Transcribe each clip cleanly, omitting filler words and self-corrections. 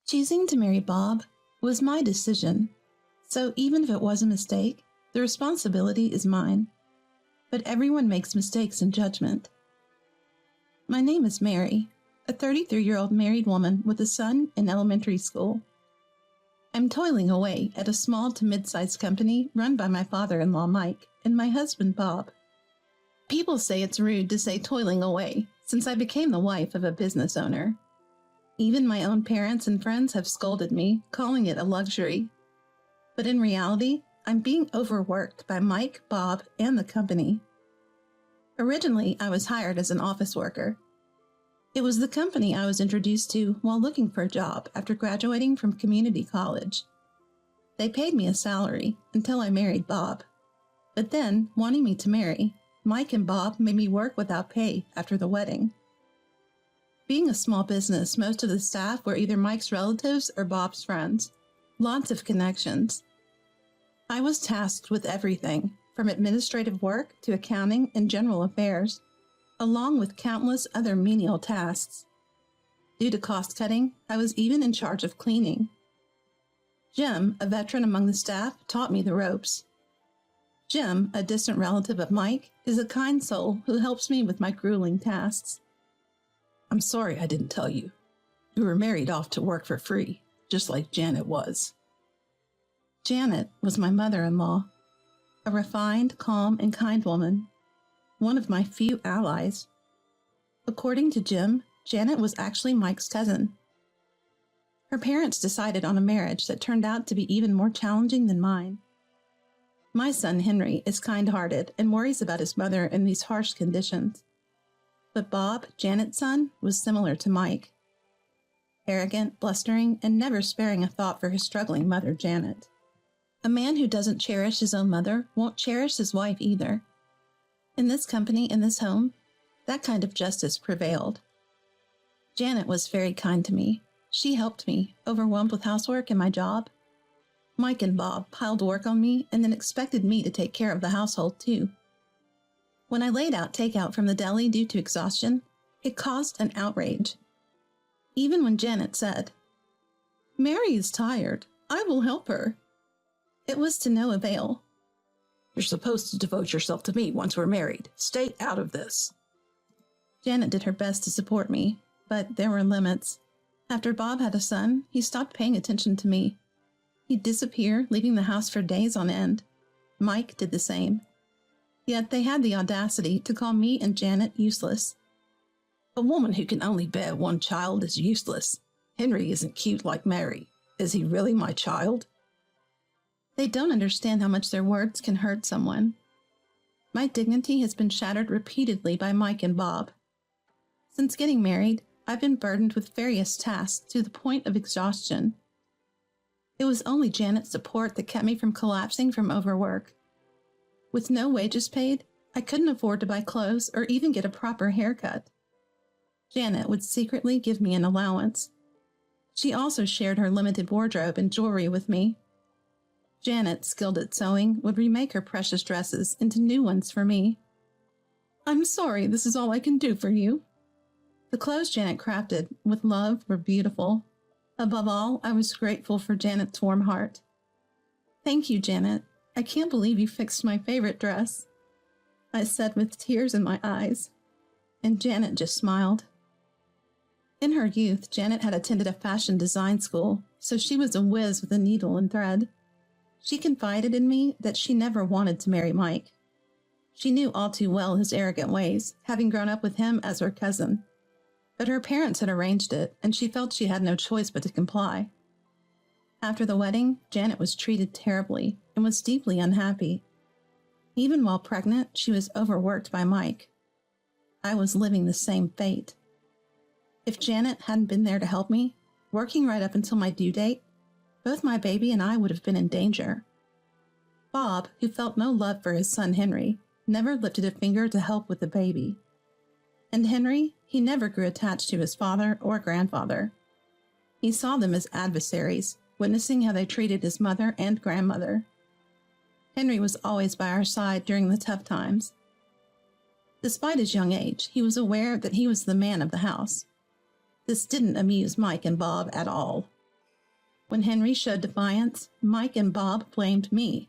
Choosing to marry Bob was my decision, so even if it was a mistake, the responsibility is mine. But everyone makes mistakes in judgment. My name is Mary, a 33-year-old married woman with a son in elementary school. I'm toiling away at a small to mid-sized company run by my father-in-law Mike and my husband Bob. People say it's rude to say toiling away, since I became the wife of a business owner. Even my own parents and friends have scolded me, calling it a luxury. But in reality, I'm being overworked by Mike, Bob, and the company. Originally, I was hired as an office worker. It was the company I was introduced to while looking for a job after graduating from community college. They paid me a salary until I married Bob. But then, wanting me to marry, Mike and Bob made me work without pay after the wedding. Being a small business, most of the staff were either Mike's relatives or Bob's friends. Lots of connections. I was tasked with everything, from administrative work to accounting and general affairs, along with countless other menial tasks. Due to cost cutting, I was even in charge of cleaning. Jim, a veteran among the staff, taught me the ropes. Jim, a distant relative of Mike, is a kind soul who helps me with my grueling tasks. I'm sorry I didn't tell you. You were married off to work for free, just like Janet was. Janet was my mother-in-law, a refined, calm, and kind woman, one of my few allies. According to Jim, Janet was actually Mike's cousin. Her parents decided on a marriage that turned out to be even more challenging than mine. My son Henry is kind-hearted and worries about his mother in these harsh conditions. But Bob, Janet's son, was similar to Mike. Arrogant, blustering, and never sparing a thought for his struggling mother, Janet. A man who doesn't cherish his own mother won't cherish his wife either. In this company, in this home, that kind of justice prevailed. Janet was very kind to me. She helped me, overwhelmed with housework and my job. Mike and Bob piled work on me and then expected me to take care of the household too. When I laid out takeout from the deli due to exhaustion, it caused an outrage. Even when Janet said, "Mary is tired. I will help her," it was to no avail. You're supposed to devote yourself to me once we're married. Stay out of this. Janet did her best to support me, but there were limits. After Bob had a son, he stopped paying attention to me. He'd disappear, leaving the house for days on end. Mike did the same. Yet they had the audacity to call me and Janet useless. A woman who can only bear one child is useless. Henry isn't cute like Mary. Is he really my child? They don't understand how much their words can hurt someone. My dignity has been shattered repeatedly by Mike and Bob. Since getting married, I've been burdened with various tasks to the point of exhaustion. It was only Janet's support that kept me from collapsing from overwork. With no wages paid, I couldn't afford to buy clothes or even get a proper haircut. Janet would secretly give me an allowance. She also shared her limited wardrobe and jewelry with me. Janet, skilled at sewing, would remake her precious dresses into new ones for me. "I'm sorry this is all I can do for you." The clothes Janet crafted with love were beautiful. Above all, I was grateful for Janet's warm heart. "Thank you, Janet. I can't believe you fixed my favorite dress," I said with tears in my eyes, and Janet just smiled. In her youth, Janet had attended a fashion design school, so she was a whiz with a needle and thread. She confided in me that she never wanted to marry Mike. She knew all too well his arrogant ways, having grown up with him as her cousin. But her parents had arranged it, and she felt she had no choice but to comply. After the wedding, Janet was treated terribly and was deeply unhappy. Even while pregnant, she was overworked by Mike. I was living the same fate. If Janet hadn't been there to help me, working right up until my due date, both my baby and I would have been in danger. Bob, who felt no love for his son Henry, never lifted a finger to help with the baby. And Henry, he never grew attached to his father or grandfather. He saw them as adversaries, witnessing how they treated his mother and grandmother. Henry was always by our side during the tough times. Despite his young age, he was aware that he was the man of the house. This didn't amuse Mike and Bob at all. When Henry showed defiance, Mike and Bob blamed me.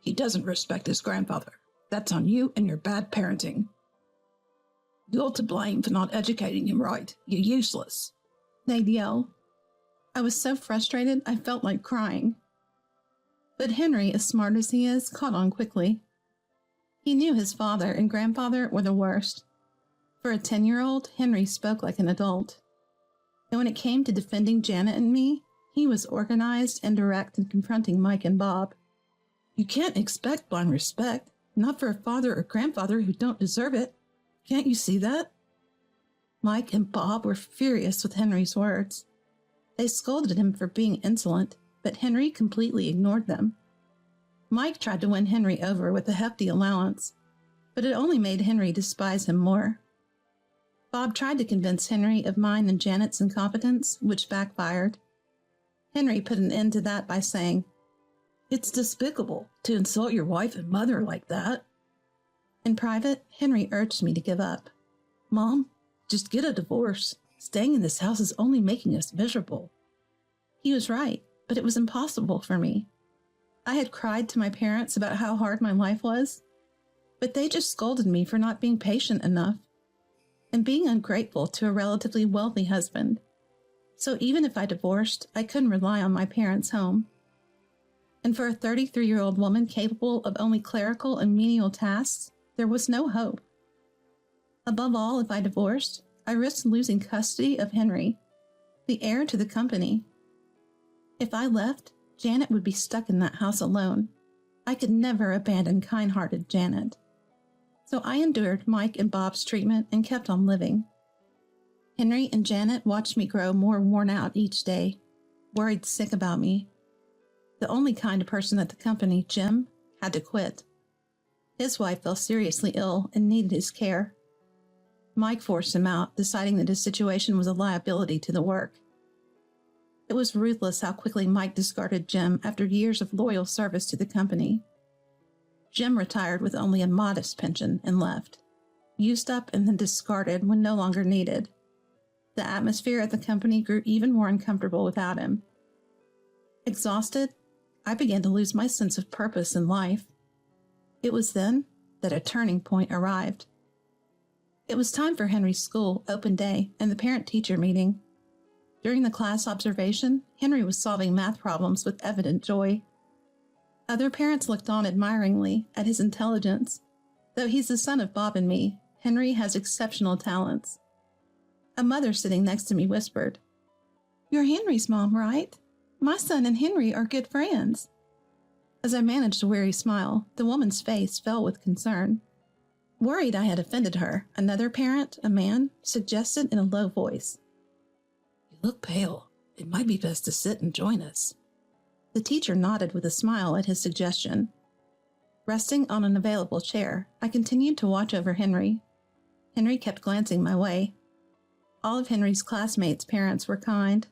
He doesn't respect his grandfather. That's on you and your bad parenting. You're to blame for not educating him right. You're useless. They'd yell. I was so frustrated I felt like crying. But Henry, as smart as he is, caught on quickly. He knew his father and grandfather were the worst. For a 10-year-old, Henry spoke like an adult. And when it came to defending Janet and me, he was organized and direct in confronting Mike and Bob. You can't expect blind respect, not for a father or grandfather who don't deserve it. Can't you see that? Mike and Bob were furious with Henry's words. They scolded him for being insolent, but Henry completely ignored them. Mike tried to win Henry over with a hefty allowance, but it only made Henry despise him more. Bob tried to convince Henry of mine and Janet's incompetence, which backfired. Henry put an end to that by saying, "It's despicable to insult your wife and mother like that." In private, Henry urged me to give up. "Mom, just get a divorce. Staying in this house is only making us miserable." He was right, but it was impossible for me. I had cried to my parents about how hard my life was, but they just scolded me for not being patient enough and being ungrateful to a relatively wealthy husband. So even if I divorced, I couldn't rely on my parents' home. And for a 33-year-old woman capable of only clerical and menial tasks, there was no hope. Above all, if I divorced, I risked losing custody of Henry, the heir to the company. If I left, Janet would be stuck in that house alone. I could never abandon kind-hearted Janet. So I endured Mike and Bob's treatment and kept on living. Henry and Janet watched me grow more worn out each day, worried sick about me. The only kind person at the company, Jim, had to quit. His wife fell seriously ill and needed his care. Mike forced him out, deciding that his situation was a liability to the work. It was ruthless how quickly Mike discarded Jim after years of loyal service to the company. Jim retired with only a modest pension and left, used up and then discarded when no longer needed. The atmosphere at the company grew even more uncomfortable without him. Exhausted, I began to lose my sense of purpose in life. It was then that a turning point arrived. It was time for Henry's school open day and the parent-teacher meeting. During the class observation, Henry was solving math problems with evident joy. Other parents looked on admiringly at his intelligence. Though he's the son of Bob and me, Henry has exceptional talents. A mother sitting next to me whispered, "You're Henry's mom, right? My son and Henry are good friends." As I managed a weary smile, the woman's face fell with concern. Worried I had offended her, another parent, a man, suggested in a low voice, "You look pale. It might be best to sit and join us." The teacher nodded with a smile at his suggestion. Resting on an available chair, I continued to watch over Henry. Henry kept glancing my way. All of Henry's classmates' parents were kind.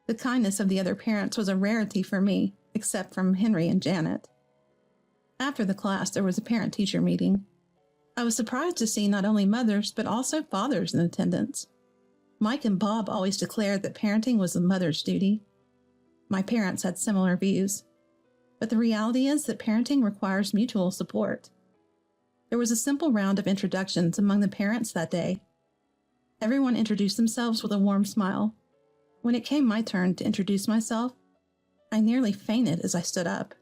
The kindness of the other parents was a rarity for me, except from Henry and Janet. After the class, there was a parent-teacher meeting. I was surprised to see not only mothers, but also fathers in attendance. Mike and Bob always declared that parenting was a mother's duty. My parents had similar views. But the reality is that parenting requires mutual support. There was a simple round of introductions among the parents that day. Everyone introduced themselves with a warm smile. When it came my turn to introduce myself, I nearly fainted as I stood up.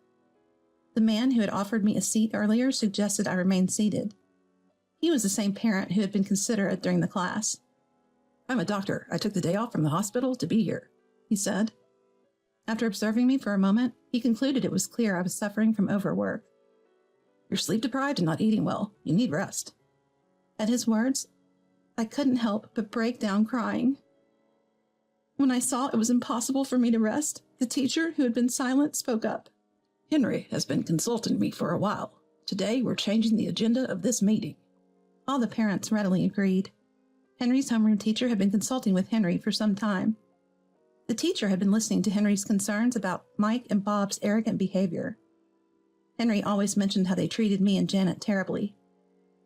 The man who had offered me a seat earlier suggested I remain seated. He was the same parent who had been considerate during the class. "I'm a doctor. I took the day off from the hospital to be here," he said. After observing me for a moment, he concluded it was clear I was suffering from overwork. "You're sleep-deprived and not eating well. You need rest." At his words, I couldn't help but break down crying. When I saw it was impossible for me to rest, the teacher, who had been silent, spoke up. "Henry has been consulting me for a while. Today we're changing the agenda of this meeting." All the parents readily agreed. Henry's homeroom teacher had been consulting with Henry for some time. The teacher had been listening to Henry's concerns about Mike and Bob's arrogant behavior. Henry always mentioned how they treated me and Janet terribly.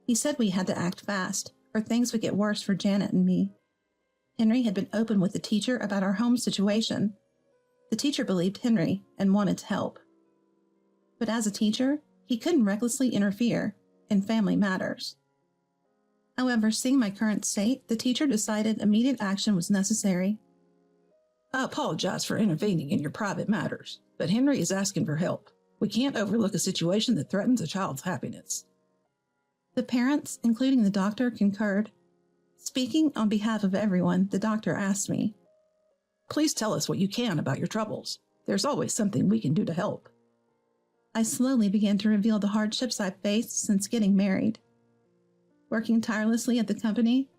He said we had to act fast, or things would get worse for Janet and me. Henry had been open with the teacher about our home situation. The teacher believed Henry and wanted to help. But as a teacher, he couldn't recklessly interfere in family matters. However, seeing my current state, the teacher decided immediate action was necessary. I apologize for intervening in your private matters, but Henry is asking for help. We can't overlook a situation that threatens a child's happiness. The parents, including the doctor, concurred. Speaking on behalf of everyone, the doctor asked me, Please tell us what you can about your troubles. There's always something we can do to help. I slowly began to reveal the hardships I've faced since getting married. Working tirelessly at the company,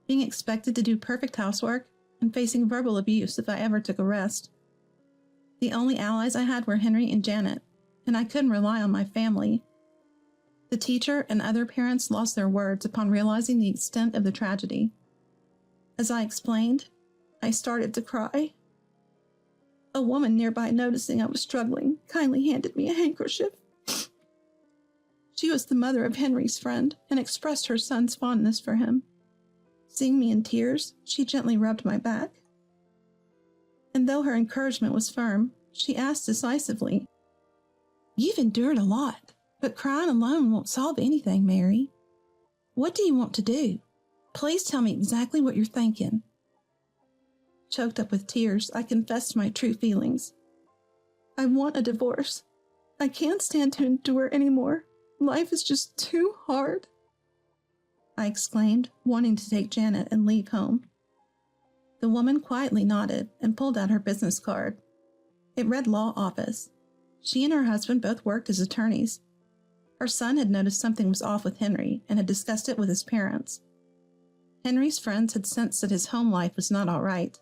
being expected to do perfect housework, and facing verbal abuse if I ever took a rest. The only allies I had were Henry and Janet, and I couldn't rely on my family. The teacher and other parents lost their words upon realizing the extent of the tragedy. As I explained, I started to cry. A woman nearby, noticing I was struggling, kindly handed me a handkerchief. She was the mother of Henry's friend and expressed her son's fondness for him. Seeing me in tears, she gently rubbed my back. And though her encouragement was firm, she asked decisively, "You've endured a lot, but crying alone won't solve anything, Mary. What do you want to do? Please tell me exactly what you're thinking." Choked up with tears, I confessed my true feelings. "I want a divorce. I can't stand to endure anymore. Life is just too hard," I exclaimed, wanting to take Janet and leave home. The woman quietly nodded and pulled out her business card. It read law office. She and her husband both worked as attorneys. Her son had noticed something was off with Henry and had discussed it with his parents. Henry's friends had sensed that his home life was not all right.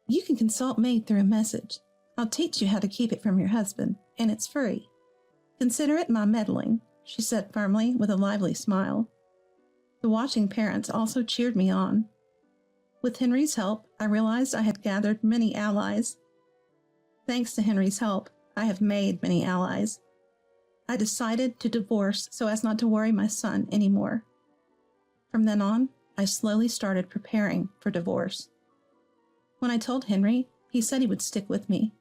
"You can consult me through a message. I'll teach you how to keep it from your husband, and it's free. Consider it my meddling," she said firmly with a lively smile. The watching parents also cheered me on. With Henry's help, I realized I had gathered many allies. Thanks to Henry's help, I have made many allies. I decided to divorce so as not to worry my son anymore. From then on, I slowly started preparing for divorce. When I told Henry, he said he would stick with me.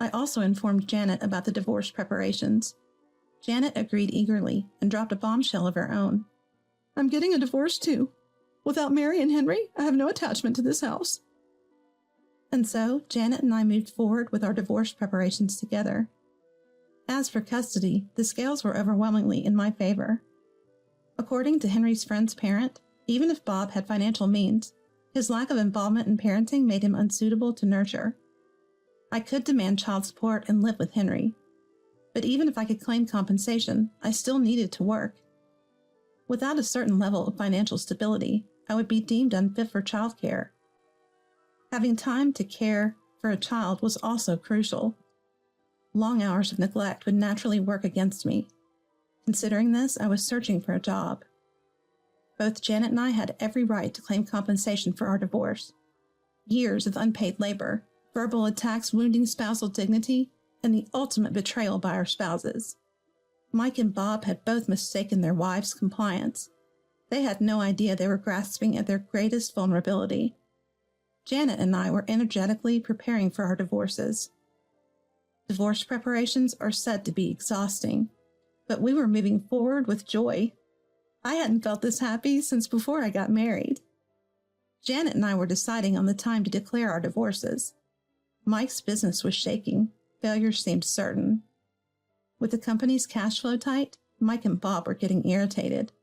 I also informed Janet about the divorce preparations. Janet agreed eagerly and dropped a bombshell of her own. "I'm getting a divorce too. Without Mary and Henry, I have no attachment to this house." And so, Janet and I moved forward with our divorce preparations together. As for custody, the scales were overwhelmingly in my favor. According to Henry's friend's parent, even if Bob had financial means, his lack of involvement in parenting made him unsuitable to nurture. I could demand child support and live with Henry. But even if I could claim compensation, I still needed to work. Without a certain level of financial stability, I would be deemed unfit for childcare. Having time to care for a child was also crucial. Long hours of neglect would naturally work against me. Considering this, I was searching for a job. Both Janet and I had every right to claim compensation for our divorce. Years of unpaid labor, verbal attacks wounding spousal dignity, and the ultimate betrayal by our spouses. Mike and Bob had both mistaken their wives' compliance. They had no idea they were grasping at their greatest vulnerability. Janet and I were energetically preparing for our divorces. Divorce preparations are said to be exhausting, but we were moving forward with joy. I hadn't felt this happy since before I got married. Janet and I were deciding on the time to declare our divorces. Mike's business was shaking. Failure seemed certain. With the company's cash flow tight, Mike and Bob were getting irritated.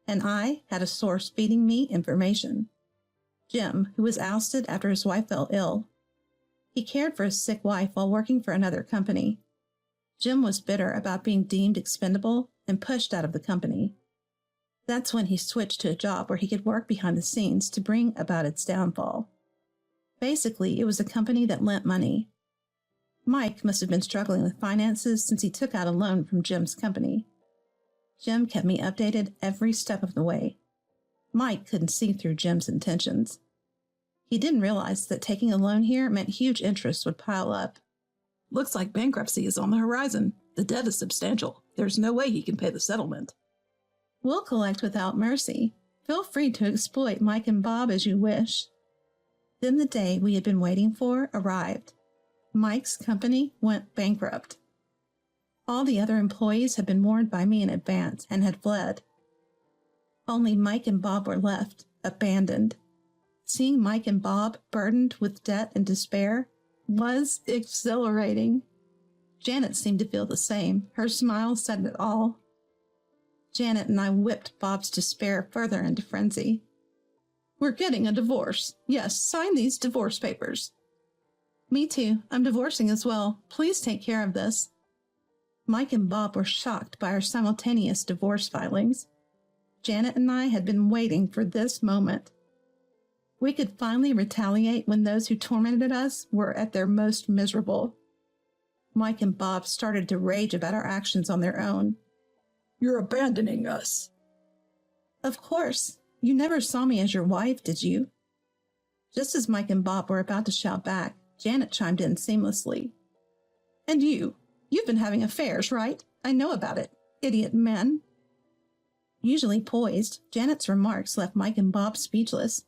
And I had a source feeding me information. Jim, who was ousted after his wife fell ill. He cared for his sick wife while working for another company. Jim was bitter about being deemed expendable and pushed out of the company. That's when he switched to a job where he could work behind the scenes to bring about its downfall. Basically, it was a company that lent money. Mike must have been struggling with finances since he took out a loan from Jim's company. Jim kept me updated every step of the way. Mike couldn't see through Jim's intentions. He didn't realize that taking a loan here meant huge interest would pile up. "Looks like bankruptcy is on the horizon. The debt is substantial. There's no way he can pay the settlement." "We'll collect without mercy. Feel free to exploit Mike and Bob as you wish." Then the day we had been waiting for arrived. Mike's company went bankrupt. All the other employees had been warned by me in advance and had fled. Only Mike and Bob were left, abandoned. Seeing Mike and Bob burdened with debt and despair was exhilarating. Janet seemed to feel the same. Her smile said it all. Janet and I whipped Bob's despair further into frenzy. "We're getting a divorce. Yes, sign these divorce papers." "Me too. I'm divorcing as well. Please take care of this." Mike and Bob were shocked by our simultaneous divorce filings. Janet and I had been waiting for this moment. We could finally retaliate when those who tormented us were at their most miserable. Mike and Bob started to rage about our actions on their own. "You're abandoning us." "Of course. You never saw me as your wife, did you?" Just as Mike and Bob were about to shout back, Janet chimed in seamlessly. "And you've been having affairs, right? I know about it. Idiot men." Usually poised, Janet's remarks left Mike and Bob speechless.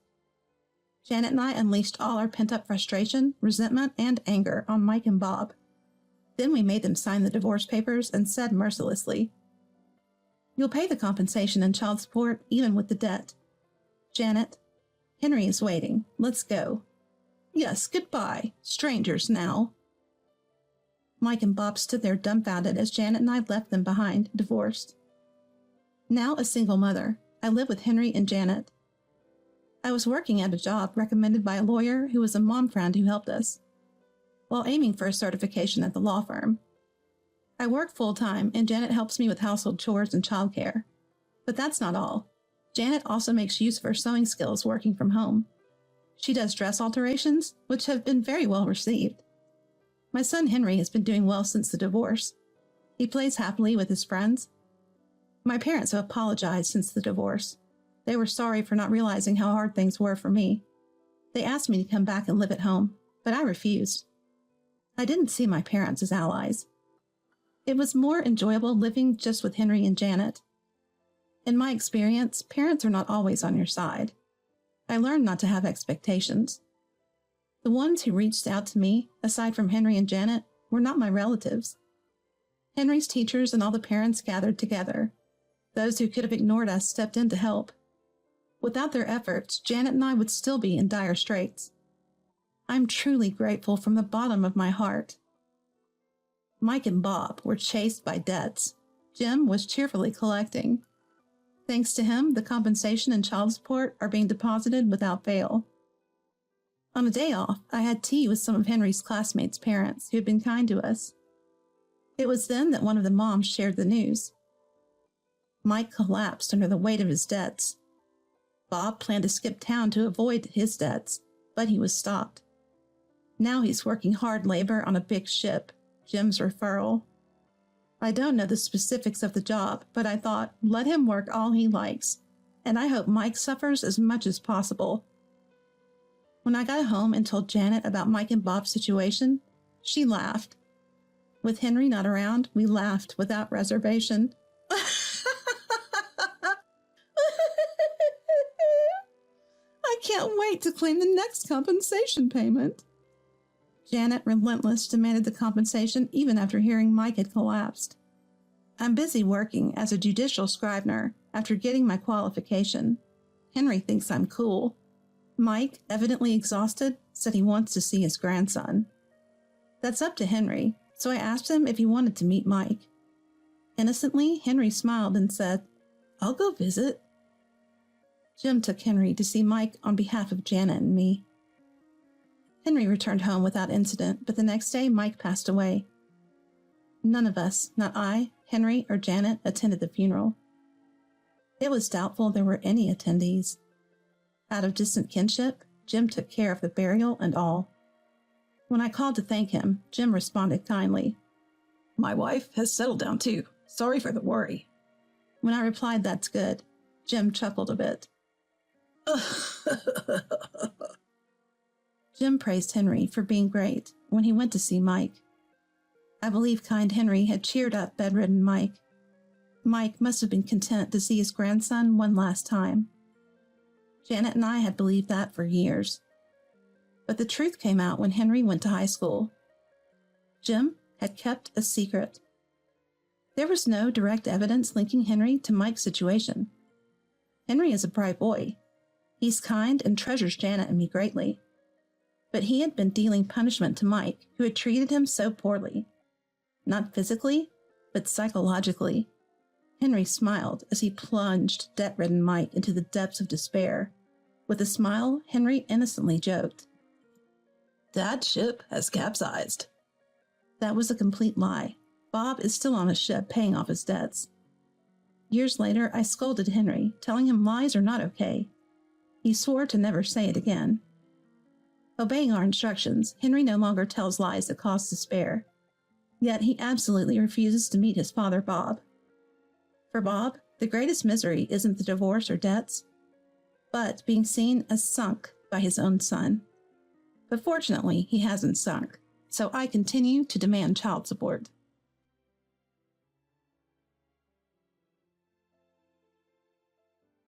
Janet and I unleashed all our pent-up frustration, resentment, and anger on Mike and Bob. Then we made them sign the divorce papers and said mercilessly, "You'll pay the compensation and child support, even with the debt. Janet, Henry is waiting. Let's go." "Yes, goodbye. Strangers now." Mike and Bob stood there dumbfounded as Janet and I left them behind, divorced. Now a single mother, I live with Henry and Janet. I was working at a job recommended by a lawyer who was a mom friend who helped us, while aiming for a certification at the law firm. I work full-time, and Janet helps me with household chores and childcare. But that's not all. Janet also makes use of her sewing skills working from home. She does dress alterations, which have been very well received. My son Henry has been doing well since the divorce. He plays happily with his friends. My parents have apologized since the divorce. They were sorry for not realizing how hard things were for me. They asked me to come back and live at home, but I refused. I didn't see my parents as allies. It was more enjoyable living just with Henry and Janet. In my experience, parents are not always on your side. I learned not to have expectations. The ones who reached out to me, aside from Henry and Janet, were not my relatives. Henry's teachers and all the parents gathered together. Those who could have ignored us stepped in to help. Without their efforts, Janet and I would still be in dire straits. I'm truly grateful from the bottom of my heart. Mike and Bob were chased by debts. Jim was cheerfully collecting. Thanks to him, the compensation and child support are being deposited without fail. On a day off, I had tea with some of Henry's classmates' parents who had been kind to us. It was then that one of the moms shared the news. Mike collapsed under the weight of his debts. Bob planned to skip town to avoid his debts, but he was stopped. Now he's working hard labor on a big ship, Jim's referral. I don't know the specifics of the job, but I thought, let him work all he likes, and I hope Mike suffers as much as possible. When I got home and told Janet about Mike and Bob's situation, she laughed. With Henry not around, we laughed without reservation. I can't wait to claim the next compensation payment. Janet, relentless, demanded the compensation even after hearing Mike had collapsed. I'm busy working as a judicial scrivener after getting my qualification. Henry thinks I'm cool. Mike, evidently exhausted, said he wants to see his grandson. That's up to Henry, so I asked him if he wanted to meet Mike. Innocently, Henry smiled and said, "I'll go visit." Jim took Henry to see Mike on behalf of Janet and me. Henry returned home without incident, but the next day Mike passed away. None of us, not I, Henry, or Janet, attended the funeral. It was doubtful there were any attendees. Out of distant kinship, Jim took care of the burial and all. When I called to thank him, Jim responded kindly. "My wife has settled down too. Sorry for the worry." When I replied, "That's good," Jim chuckled a bit. Jim praised Henry for being great when he went to see Mike. I believe kind Henry had cheered up bedridden Mike. Mike must have been content to see his grandson one last time. Janet and I had believed that for years. But the truth came out when Henry went to high school. Jim had kept a secret. There was no direct evidence linking Henry to Mike's situation. Henry is a bright boy. He's kind and treasures Janet and me greatly. But he had been dealing punishment to Mike, who had treated him so poorly. Not physically, but psychologically. Henry smiled as he plunged debt-ridden Mike into the depths of despair. With a smile, Henry innocently joked, "That ship has capsized." That was a complete lie. Bob is still on a ship paying off his debts. Years later, I scolded Henry, telling him lies are not okay. He swore to never say it again. Obeying our instructions, Henry no longer tells lies that cause despair. Yet he absolutely refuses to meet his father, Bob. For Bob, the greatest misery isn't the divorce or debts, but being seen as sunk by his own son. But fortunately, he hasn't sunk, so I continue to demand child support.